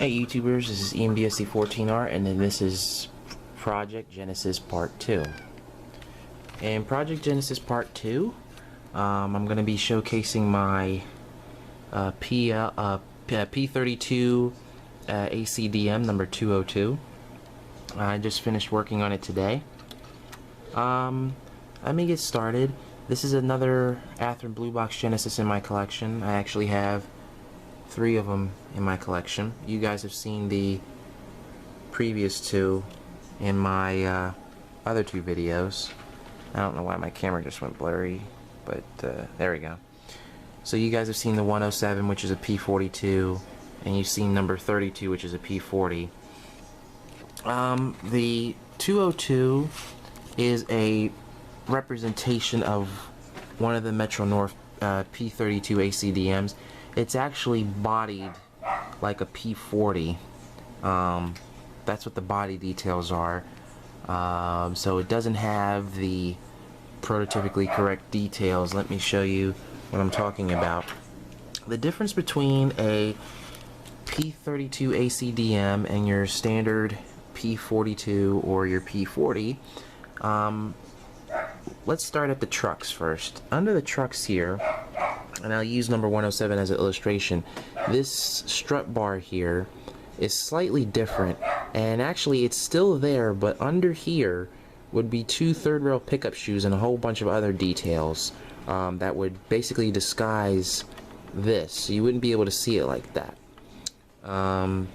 Hey YouTubers, this is EMDSC14R, and then this is Project Genesis Part 2. In Project Genesis Part 2, I'm going to be showcasing my P32AC-DM number 202. I just finished working on it today. Let me get started. This is another Athearn Blue Box Genesis in my collection. I actually have 3 of them in my collection. You guys have seen the previous 2 in my other 2 videos. I don't know why my camera just went blurry, but there we go. So you guys have seen the 107, which is a P42, and you've seen number 32, which is a P40. The 202 is a representation of one of the Metro North P32AC-DMs. It's actually bodied like a P40. That's what the body details are. So it doesn't have the prototypically correct details. Let me show you what I'm talking about. The difference between a P32AC-DM and your standard P42 or your P40, let's start at the trucks first. Under the trucks here, and I'll use number 107 as an illustration, this strut bar here is slightly different, and actually it's still there, but under here would be 2 third rail pickup shoes and a whole bunch of other details that would basically disguise this, so you wouldn't be able to see it like that. And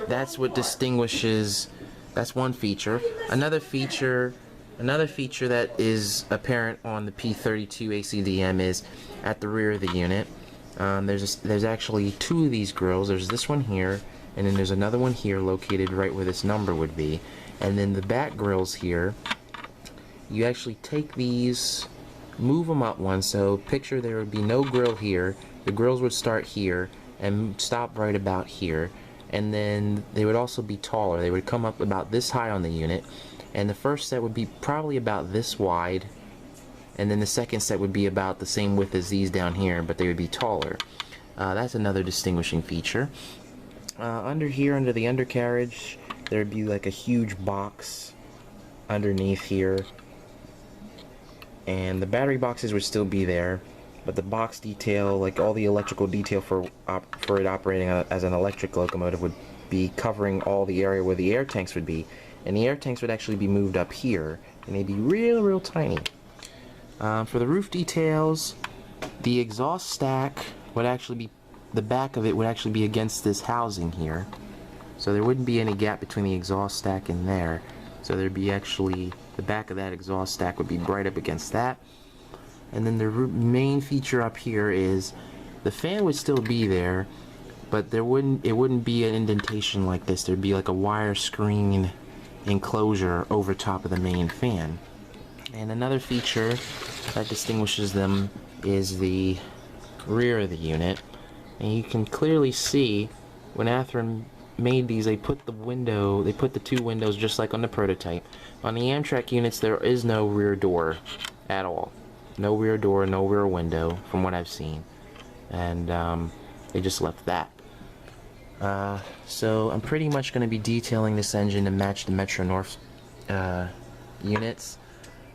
that's what distinguishes, that's one feature. Another feature that is apparent on the P32AC-DM is at the rear of the unit. There's actually 2 of these grills. There's this one here, and then there's another one here located right where this number would be. And then the back grills here, you actually take these, move them up one, so picture there would be no grill here. The grills would start here and stop right about here. And then they would also be taller. They would come up about this high on the unit. And the first set would be probably about this wide, and then the second set would be about the same width as these down here, but they would be taller. That's another distinguishing feature. Under here, under the undercarriage, there would be like a huge box underneath here, and the battery boxes would still be there, but the box detail, like all the electrical detail for it operating as an electric locomotive, would be covering all the area where the air tanks would be. And the air tanks would actually be moved up here, and they'd be real tiny. For the roof details, the exhaust stack would actually be, the back of it would actually be against this housing here. So there wouldn't be any gap between the exhaust stack and there. So there'd be actually, the back of that exhaust stack would be right up against that. And then the main feature up here is the fan would still be there, but it wouldn't be an indentation like this. There'd be like a wire screen enclosure over top of the main fan. And another feature that distinguishes them is the rear of the unit. And you can clearly see when Athearn made these, they put the 2 windows just like on the prototype. On the Amtrak units, there is no rear door at all. No rear door, no rear window from what I've seen. And they just left that. So I'm pretty much going to be detailing this engine to match the Metro North units.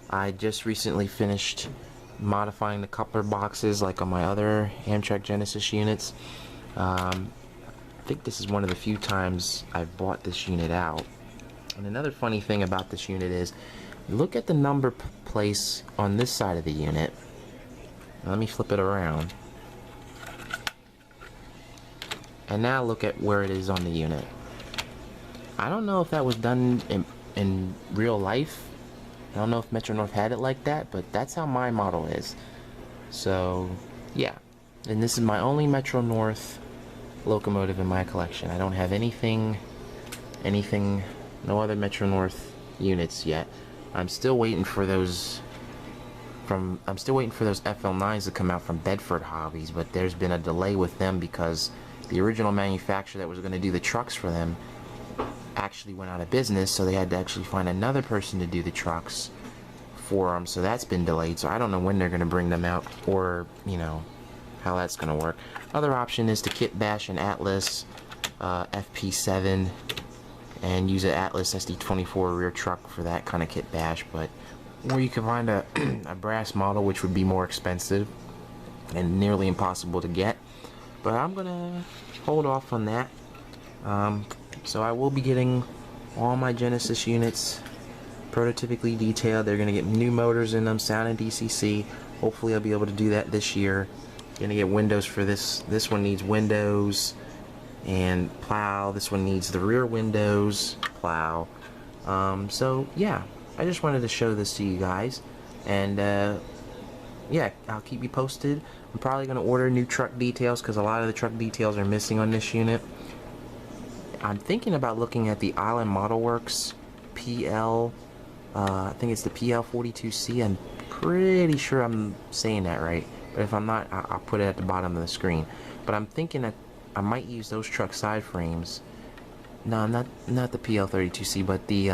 I just recently finished modifying the coupler boxes like on my other Amtrak Genesis units. I think this is one of the few times I've bought this unit out. And another funny thing about this unit is, look at the number place on this side of the unit. Now, let me flip it around. And now look at where it is on the unit. I don't know if that was done in real life. I don't know if Metro North had it like that, but that's how my model is. So, yeah. And this is my only Metro North locomotive in my collection. I don't have anything, no other Metro North units yet. I'm still waiting for those FL9s to come out from Bedford Hobbies, but there's been a delay with them because the original manufacturer that was going to do the trucks for them actually went out of business, so they had to actually find another person to do the trucks for them, so that's been delayed. So I don't know when they're going to bring them out, or, you know, how that's going to work. Other option is to kit bash an Atlas FP7 and use an Atlas SD24 rear truck for that kind of kit bash. But or you can find a, a brass model, which would be more expensive and nearly impossible to get. But I'm gonna hold off on that. So I will be getting all my Genesis units prototypically detailed. They're gonna get new motors in them, sound and DCC. Hopefully I'll be able to do that this year. Gonna get windows for this. This one needs windows and plow. This one needs the rear windows, plow. So yeah, I just wanted to show this to you guys, and yeah, I'll keep you posted. I'm probably gonna order new truck details because a lot of the truck details are missing on this unit. I'm thinking about looking at the Island Model Works PL. I think it's the PL32C. I'm pretty sure I'm saying that right, but if I'm not, I'll put it at the bottom of the screen. But I'm thinking that I might use those truck side frames. No, not the PL32C, but the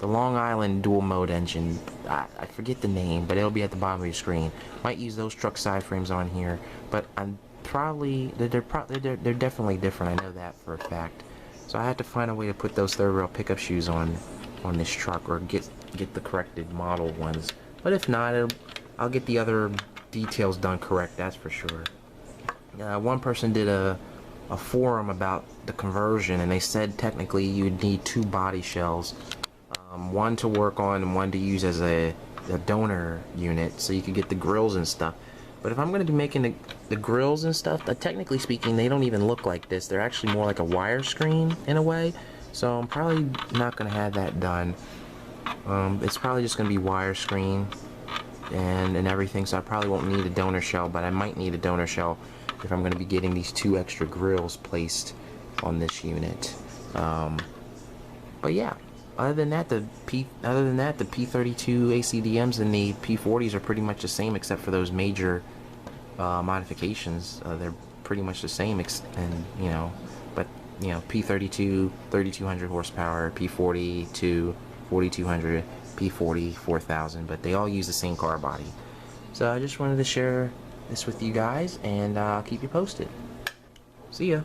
Long Island dual mode engine. I forget the name, but it'll be at the bottom of your screen. Might use those truck side frames on here, but I'm probably they're definitely different. I know that for a fact. So I have to find a way to put those third rail pickup shoes on this truck, or get the corrected model ones. But if not, I'll get the other details done correct. That's for sure. One person did a forum about the conversion, and they said technically you'd need 2 body shells, one to work on and one to use as a donor unit, so you could get the grills and stuff. But if I'm going to be making the grills and stuff, technically speaking, they don't even look like this. They're actually more like a wire screen in a way. So I'm probably not going to have that done. It's probably just going to be wire screen and everything. So I probably won't need a donor shell, but I might need a donor shell if I'm going to be getting these 2 extra grills placed on this unit. But yeah. Other than that, the P32AC-DMs and the P40s are pretty much the same, except for those major modifications. They're pretty much the same, and you know, but you know, P32 3200 horsepower, P42 4200, P40 4000, but they all use the same car body. So I just wanted to share this with you guys, and I'll keep you posted. See ya.